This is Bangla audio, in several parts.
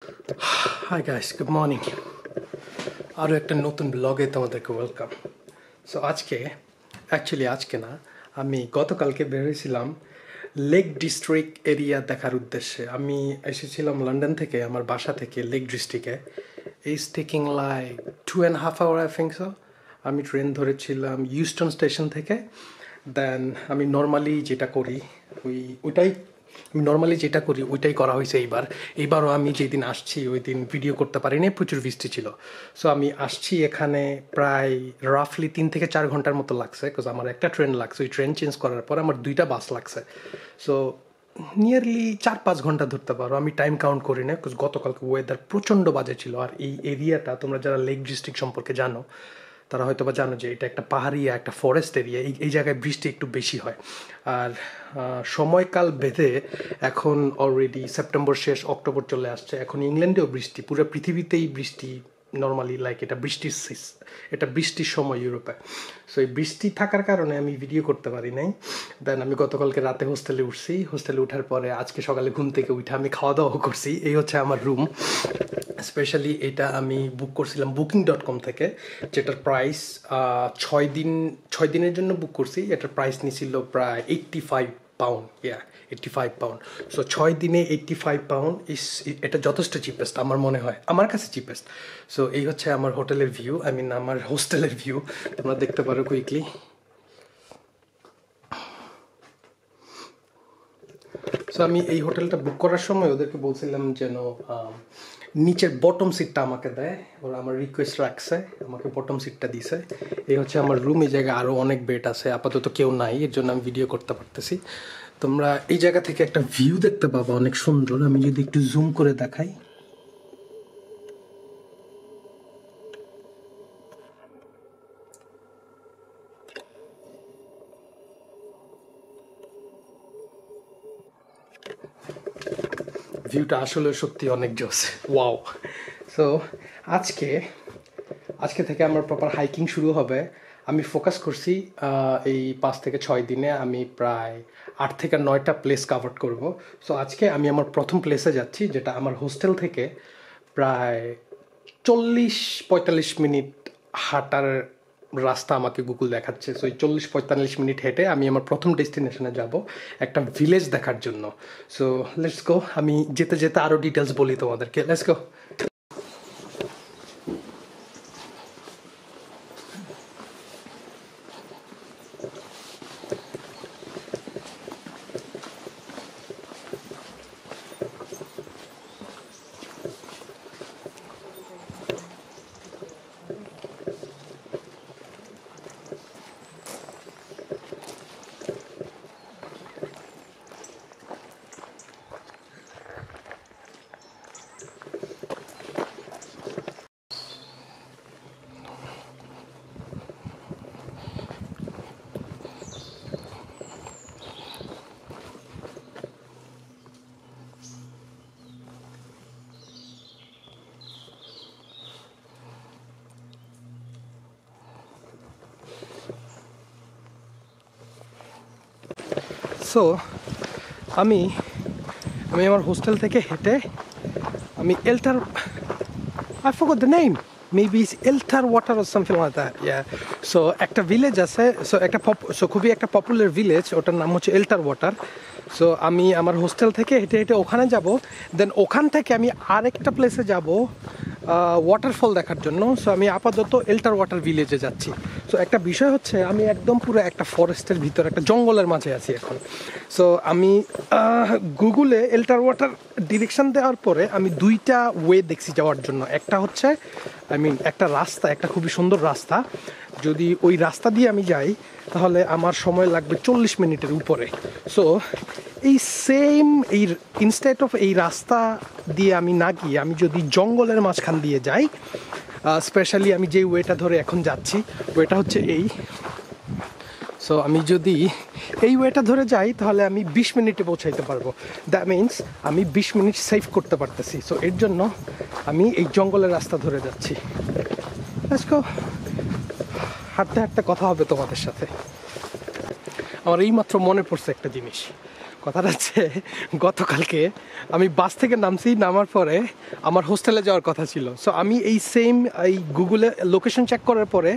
Hi guys, good morning. আরও একটা নতুন ব্লগে তোমাদেরকে ওয়েলকাম। সো আজকে না, আমি গতকালকে বের হয়েছিলাম লেক ডিস্ট্রিক্ট এরিয়া দেখার উদ্দেশ্যে। আমি এসেছিলাম লন্ডন থেকে, আমার বাসা থেকে লেক ডিস্ট্রিক্টে। It's taking like 2.5 hours I think so. আমি ট্রেন ধরেছিলাম ইউস্টন স্টেশন থেকে। দেন আমি নর্মালি যেটা করি ওইটাই করা হয়েছে এইবারও আমি যেদিন আসছি ওই দিন ভিডিও করতে পারিনি, প্রচুর বৃষ্টি ছিল। সো আমি আসছি এখানে প্রায় রাফলি 3 থেকে 4 ঘন্টার মতো লাগছে, বিকজ আমার একটা ট্রেন লাগছে। ওই ট্রেন চেঞ্জ করার পর আমার 2টা বাস লাগছে। সো নিয়ারলি 4-5 ঘন্টা ধরতে পারো। আমি টাইম কাউন্ট করি না, বিকজ গতকালকে ওয়েদার প্রচণ্ড বাজে ছিল। আর এই এরিয়াটা তোমরা যারা লেক ডিস্ট্রিক্ট সম্পর্কে জানো তারা হয়তো বা জানো যে এটা একটা পাহাড়ি একটা ফরেস্ট এরিয়া। এই জায়গায় বৃষ্টি একটু বেশি হয়। আর সময়কাল বেঁধে এখন অলরেডি সেপ্টেম্বর শেষ, অক্টোবর চলে আসছে। এখন ইংল্যান্ডেও বৃষ্টি, পুরো পৃথিবীতেই বৃষ্টি নর্মালি, লাইক এটা বৃষ্টির সময় ইউরোপে। সো এই বৃষ্টি থাকার কারণে আমি ভিডিও করতে পারি নাই। দেন আমি গতকালকে রাতে হোস্টেলে উঠছি। হোস্টেলে উঠার পরে আজকে সকালে ঘুম থেকে উঠে আমি খাওয়া দাওয়া করছি। এই হচ্ছে আমার রুম। স্পেশালি এটা আমি বুক করছিলাম booking.com থেকে, যেটার প্রাইস 6 দিনের জন্য বুক করছি। এটার প্রাইস নিয়েছিল প্রায় £85। 85 পাউন্ড। সো 6 দিনে £85 এটা যথেষ্ট চিপেস্ট আমার মনে হয়, আমার কাছে চিপেস্ট। সো এই হচ্ছে আমার হোটেলের ভিউ, আমার হোস্টেলের ভিউ। তোমরা দেখতে পারো কুইকলি। সো আমি এই হোটেলটা বুক করার সময় ওদেরকে বলছিলাম যেন নিচের বটম সিটটা আমাকে দেয়। ওরা আমার রিকোয়েস্ট রাখছে, আমাকে বটম সিটটা দিছে। এই হচ্ছে আমার রুম। এই জায়গায় আরও অনেক বেড আছে, আপাতত কেউ নাই, এর জন্য আমি ভিডিও করতে পারতেছি। তোমরা এই জায়গা থেকে একটা ভিউ দেখতে পাবো, অনেক সুন্দর। আমি যদি একটু জুম করে দেখাই, ভিউটা আসলে সত্যি অনেক জোস, ওয়াও। সো আজকে থেকে আমার প্রপার হাইকিং শুরু হবে। আমি ফোকাস করছি এই 5 থেকে 6 দিনে আমি প্রায় 8 থেকে 9টা প্লেস কাভার করব। সো আজকে আমি আমার প্রথম প্লেসে যাচ্ছি, যেটা আমার হোস্টেল থেকে প্রায় 40-45 মিনিট হাঁটার রাস্তা আমাকে গুগল দেখাচ্ছে। সো এই 40-45 মিনিট হেঁটে আমি আমার প্রথম ডেস্টিনেশনে যাব, একটা ভিলেজ দেখার জন্য। So let's go. আমি যেতে যেতে আরও ডিটেলস বলি তোমাদেরকে। Let's go. সো আমি আমার হোস্টেল থেকে হেঁটে আমি I forgot the name. Maybe it's Eltar Water or something like that. Yeah. So একটা ভিলেজ আছে, খুবই একটা পপুলার ভিলেজ, ওটার নাম হচ্ছে এল্টার ওয়াটার। সো আমি আমার হোস্টেল থেকে হেঁটে হেঁটে ওখানে যাব। দেন ওখান থেকে আমি আরেকটা প্লেসে যাব ওয়াটারফল দেখার জন্য। সো আমি আপাতত এল্টার ওয়াটার ভিলেজে যাচ্ছি। সো একটা বিষয় হচ্ছে, আমি একদম পুরো একটা ফরেস্টের ভিতর, একটা জঙ্গলের মাঝে আছি এখন। সো আমি গুগলে এল্টার ওয়াটার ডিরেকশন দেওয়ার পরে আমি 2টা ওয়ে দেখছি যাওয়ার জন্য। একটা হচ্ছে একটা রাস্তা, একটা খুবই সুন্দর রাস্তা। যদি ওই রাস্তা দিয়ে আমি যাই তাহলে আমার সময় লাগবে 40 মিনিটের উপরে। সো ইনস্টেড অফ এই রাস্তা দিয়ে আমি না গিয়ে আমি যদি জঙ্গলের মাঝখান দিয়ে যাই, স্পেশালি আমি যে ওয়েটা ধরে এখন যাচ্ছি, ওয়েটা হচ্ছে এই। সো আমি যদি এই ওয়েটা ধরে যাই তাহলে আমি 20 মিনিটে পৌঁছাইতে পারবো। দ্যাট মিনস আমি 20 মিনিট সেভ করতে পারতেছি। সো এর জন্য আমি এই জঙ্গলের রাস্তা ধরে যাচ্ছি। Let's go. হাঁটতে হাঁটতে কথা হবে তোমাদের সাথে। আমার এইমাত্র মনে পড়ছে একটা জিনিস। কথাটা হচ্ছে গতকালকে আমি বাস থেকে নামার পরে আমার হোস্টেলে যাওয়ার কথা ছিল। সো আমি এই গুগলে লোকেশন চেক করার পরে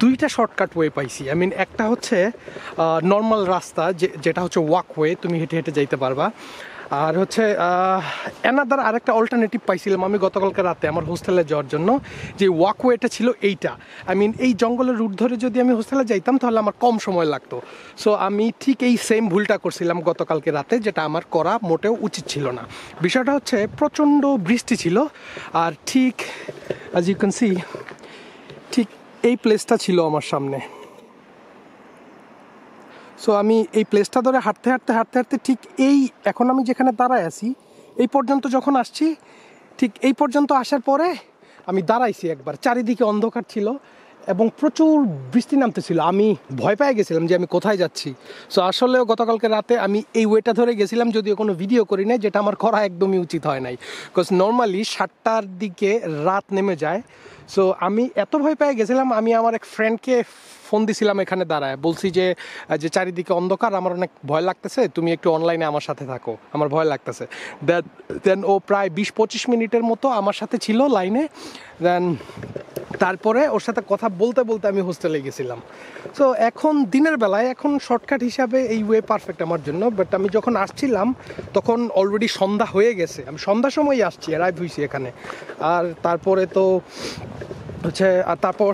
দুইটা শর্টকাট ওয়ে পাইছি। আই মিন একটা হচ্ছে নর্মাল রাস্তা যেটা হচ্ছে ওয়াকওয়ে, তুমি হেঁটে হেঁটে যাইতে পারবা। আর হচ্ছে অ্যানাদার আরেকটা অল্টারনেটিভ পাইছিলাম আমি গতকালকে রাতে আমার হোস্টেলে যাওয়ার জন্য, যে ওয়াকওয়েটা ছিল এইটা। আই মিন এই জঙ্গলের রুট ধরে যদি আমি হোস্টেলে যাইতাম তাহলে আমার কম সময় লাগতো। সো আমি ঠিক এই সেম ভুলটা করছিলাম গতকালকে রাতে, যেটা আমার করা মোটেও উচিত ছিল না। বিষয়টা হচ্ছে প্রচণ্ড বৃষ্টি ছিল, আর ঠিক অ্যাজ ইউ ক্যান সি ঠিক এই প্লেসটা ছিল আমার সামনে। সো আমি এই প্লেসটা ধরে হাঁটতে হাঁটতে হাঁটতে হাঁটতে ঠিক এখন আমি যেখানে দাঁড়ায় আছি এই পর্যন্ত যখন আসছি, ঠিক এই পর্যন্ত আসার পরে আমি দাঁড়াইছি একবার, চারিদিকে অন্ধকার ছিল এবং প্রচুর বৃষ্টি নামতেছিল। আমি ভয় পেয়ে গেছিলাম যে আমি কোথায় যাচ্ছি। সো আসলেও গতকালকে রাতে আমি এই ওয়েটা ধরে গেছিলাম, যদিও কোনো ভিডিও করি নাই, যেটা আমার করা একদমই উচিত হয় নাই। বিকজ নর্মালি 7টার দিকে রাত নেমে যায়। সো আমি এত ভয় পেয়ে গেছিলাম, আমি আমার এক ফ্রেন্ডকে ফোন দিছিলাম এখানে দাঁড়ায়, বলছি যে চারিদিকে অন্ধকার, আমার অনেক ভয় লাগতেছে, তুমি একটু অনলাইনে আমার সাথে থাকো, আমার ভয় লাগতেছে। দেন ও প্রায় 20-25 মিনিটের মতো আমার সাথে ছিল লাইনে। দেন তারপরে ওর সাথে কথা বলতে বলতে আমি হোস্টেলে গেছিলাম। সো এখন দিনের বেলায় এখন শর্টকাট হিসাবে এই ওয়ে পারফেক্ট আমার জন্য। বাট আমি যখন আসছিলাম তখন অলরেডি সন্ধ্যা হয়ে গেছে, আমি সন্ধ্যার সময়ই আসছি, অ্যারাইভ হয়েছি এখানে। আর তারপরে তো হচ্ছে তারপর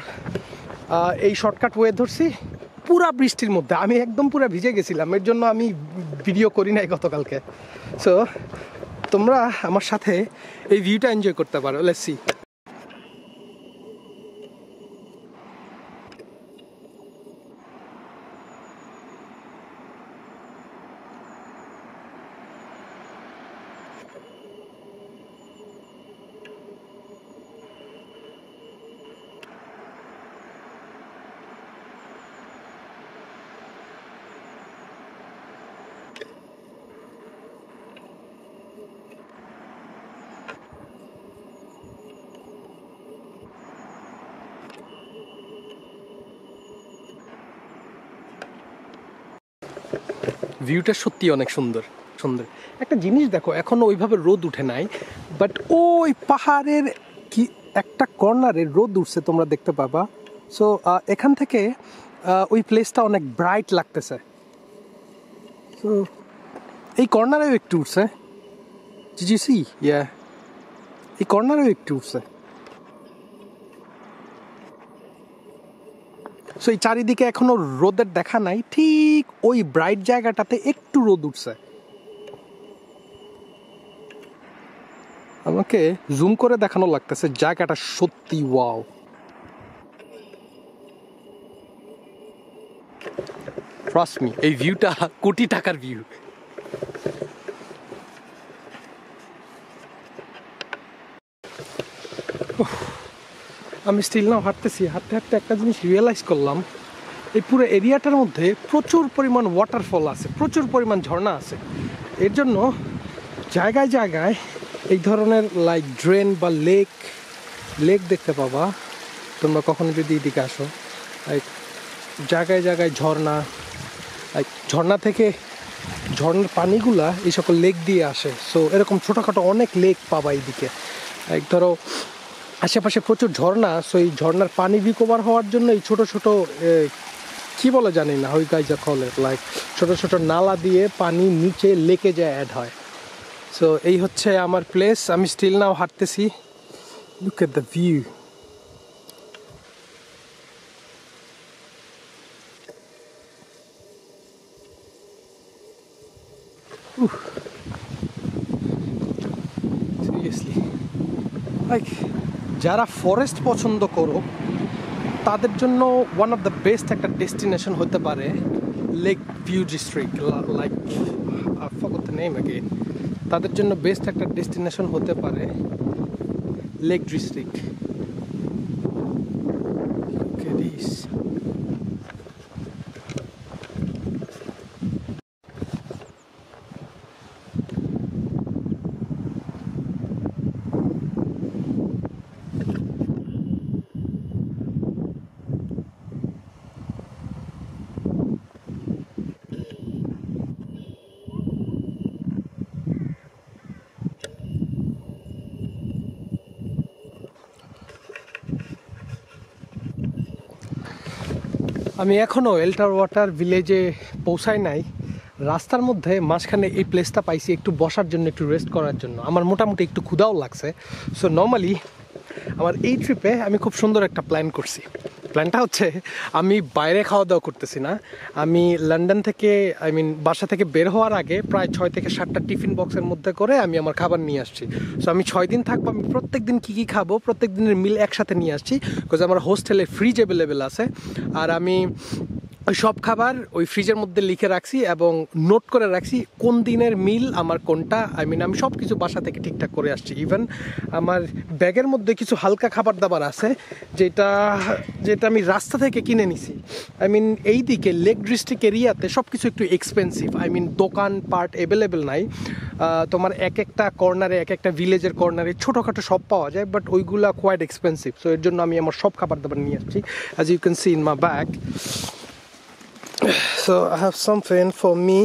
এই শর্টকাট ওয়ে ধরছি পুরা বৃষ্টির মধ্যে, আমি একদম পুরা ভিজে গেছিলাম, এর জন্য আমি ভিডিও করি নাই গতকালকে। সো তোমরা আমার সাথে এই ভিউটা এনজয় করতে পারো। Let's see. ভিউটা সত্যি অনেক সুন্দর সুন্দর। একটা জিনিস দেখো, এখনো ওইভাবে রোদ উঠে নাই, বাট ওই পাহাড়ের কি একটা কর্নারে রোদ উঠছে, তোমরা দেখতে পাবা। সো এখান থেকে ওই প্লেসটা অনেক ব্রাইট লাগতেছে। সো এই কর্নারেও একটু উঠছে, জিসি ইয়া এই কর্নারেও একটু উঠছে। সো এই চারিদিকে এখনো রোদের দেখা নাই, ঠিক ওই ব্রাইট জায়গাটাতে একটু রোদ উঠছে। আমাকে জুম করে দেখানো লাগতেছে, জায়গাটা সত্যি ওয়াও। ট্রাস্ট মি, এই ভিউটা কোটি টাকার ভিউ। আমি স্টিল নাও হাঁটতেছি, হাঁটতে হাঁটতে একটা জিনিস রিয়েলাইজ করলাম, এই পুরো এরিয়াটার মধ্যে প্রচুর পরিমাণ ওয়াটারফল আছে, প্রচুর পরিমাণ ঝর্ণা আছে। এর জন্য জায়গায় জায়গায় এই ধরনের লাইক ড্রেন বা লেক দেখতে পাবা তোমরা কখনো যদি এদিকে আসো। লাইক জায়গায় জায়গায় ঝর্ণা, লাইক ঝর্ণা থেকে ঝর্ণার পানিগুলা এই সকল লেক দিয়ে আসে। সো এরকম ছোটোখাটো অনেক লেক পাবা এইদিকে। লাইক ধরো আশেপাশে প্রচুর ঝর্ণা, সো এই ঝর্ণার পানি রিকভার হওয়ার জন্য এই ছোটো ছোটো কী বলে জানি না, ওই গাইজা কলে লাইক ছোটো ছোটো নালা দিয়ে পানি নিচে লেকে যায় অ্যাড হয়। সো এই হচ্ছে আমার প্লেস, আমি স্টিল নাও হাঁটতেছি। Look at the view. Seriously like যারা ফরেস্ট পছন্দ করো তাদের জন্য ওয়ান অফ দ্য বেস্ট একটা ডেস্টিনেশন হতে পারে lake view district, like I forgot the name again. তাদের জন্য বেস্ট একটা ডেস্টিনেশন হতে পারে লেক ডিস্ট্রিক্ট। আমি এখনও এল্টার ওয়াটার ভিলেজে পৌঁছাই নাই। রাস্তার মধ্যে মাঝখানে এই প্লেসটা পাইছি একটু বসার জন্য, একটু রেস্ট করার জন্য। আমার মোটামুটি একটু ক্ষুধাও লাগছে। সো নর্মালি আমার এই ট্রিপে আমি খুব সুন্দর একটা প্ল্যান করছি। প্ল্যানটা হচ্ছে আমি বাইরে খাওয়া দাওয়া করতেছি না। আমি লন্ডন থেকে বাসা থেকে বের হওয়ার আগে প্রায় 6 থেকে 7টা টিফিন বক্সের মধ্যে করে আমি আমার খাবার নিয়ে আসছি। সো আমি 6 দিন থাকবো। আমি প্রত্যেক দিন কী কী খাবো, প্রত্যেক দিনের মিল একসাথে নিয়ে আসছি, বিকজ আমার হোস্টেলে ফ্রিজ অ্যাভেলেবেল আছে। আর আমি ওই সব খাবার ওই ফ্রিজের মধ্যে লিখে রাখছি এবং নোট করে রাখছি কোন দিনের মিল আমার কোনটা। আমি সব কিছু বাসা থেকে ঠিকঠাক করে আসছি। ইভেন আমার ব্যাগের মধ্যে কিছু হালকা খাবার দাবার আছে যেটা আমি রাস্তা থেকে কিনে নিছি। এই দিকে লেক ডিস্ট্রিক্ট এরিয়াতে সব কিছু একটু এক্সপেন্সিভ। দোকান পার্ট অ্যাভেলেবেল নাই। তোমার এক একটা কর্নারে, এক একটা ভিলেজের কর্নারে ছোটোখাটো সব পাওয়া যায়, বাট ওইগুলা কোয়াইট এক্সপেন্সিভ। সো এর জন্য আমি আমার সব খাবার দাবার নিয়ে আসছি, as you can see in my bag. So I have something for me.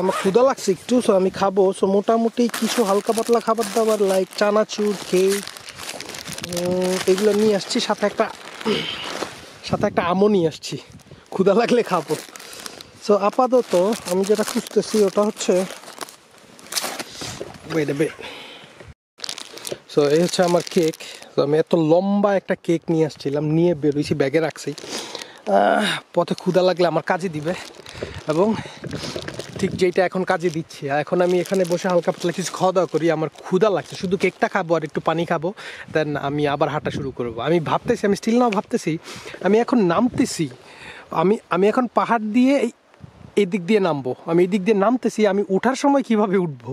আমার ক্ষুধা লাগছে একটু, সো আমি খাবো। সো মোটামুটি কিছু হালকা পাতলা খাবার দাবার লাইক চানাচুর, কেক, এগুলো নিয়ে আসছি। সাথে একটা আমও নিয়ে আসছি, ক্ষুধা লাগলে খাবো। সো আপাতত আমি যেটা খুঁজতেছি ওটা হচ্ছে সো এই হচ্ছে আমার কেক। তো আমি এত লম্বা একটা কেক নিয়ে আসছিলাম, নিয়ে বেরোইছি, ব্যাগে রাখছি। পথে ক্ষুধা লাগলে আমার কাজে দিবে, এবং ঠিক যেটা এখন কাজে দিচ্ছি। এখন আমি এখানে বসে হালকা পাতলা কিছু খাওয়া দাওয়া করি। আমার ক্ষুধা লাগছে, শুধু কেকটা খাবো আর একটু পানি খাবো, দেন আমি আবার হাঁটা শুরু করবো। আমি স্টিল নাও ভাবতেছি আমি এখন নামতেছি। আমি এখন পাহাড় দিয়ে এই দিক দিয়ে নামবো। আমি এই দিক দিয়ে নামতেছি, আমি উঠার সময় কিভাবে উঠবো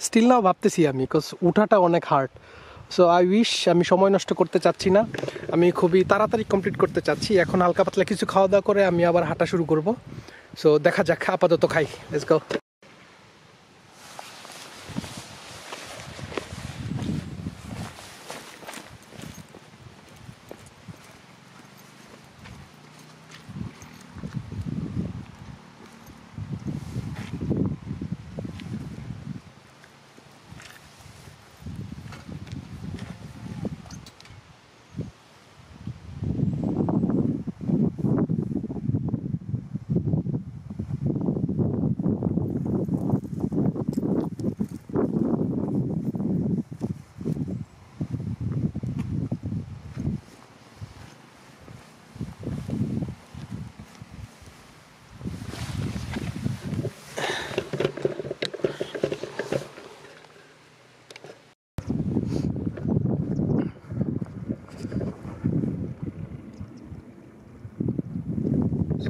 স্টিল নাও ভাবতেছি আমি, বিকজ উঠাটা অনেক হার্ড। সো আই উইশ, আমি সময় নষ্ট করতে চাচ্ছি না, আমি খুবই তাড়াতাড়ি কমপ্লিট করতে চাচ্ছি। এখন হালকা পাতলা কিছু খাওয়া দাওয়া করে আমি আবার হাঁটা শুরু করব। সো দেখা যাক, আপাতত খাই, লেটস গো।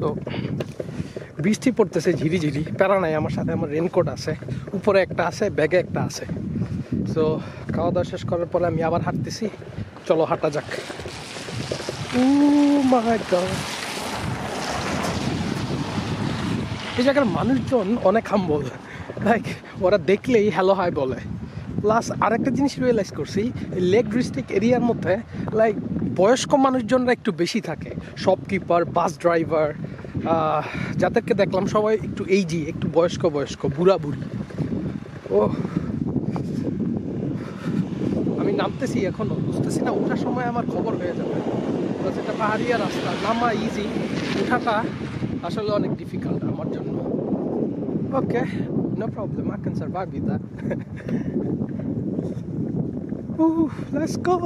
তো বৃষ্টি পড়তেছে ঝিরিঝিরি, প্যারা নাই, আমার সাথে আমার রেনকোট আছে, উপরে একটা আছে, ব্যাগে একটা আছে। সো খাওয়া দাওয়া শেষ করার পরে আমি আবার হাঁটতেছি। চলো হাঁটা যাক। মাই গড, এই জায়গার মানুষজন অনেক হাম্বল, লাইক ওরা দেখলেই হ্যালো হাই বলে। প্লাস আরেকটা জিনিস রিয়েলাইজ করছি, লেক ডিস্ট্রিক্ট এরিয়ার মধ্যে লাইক বয়স্ক মানুষজনরা একটু বেশি থাকে। শপকিপার, বাস ড্রাইভার, যাদেরকে দেখলাম সবাই একটু এইজি, একটু বয়স্ক বুড়া বুড়ি। ও আমি নামতেছি, এখনও বুঝতেছি না, ওঠার সময় আমার খবর হয়ে যাবে। এটা পাহাড়িয়া রাস্তা, নামা ইজি, ওঠাটা আসলে অনেক ডিফিকাল্ট আমার জন্য। Okay, no problem, I can survive with that. Let's go.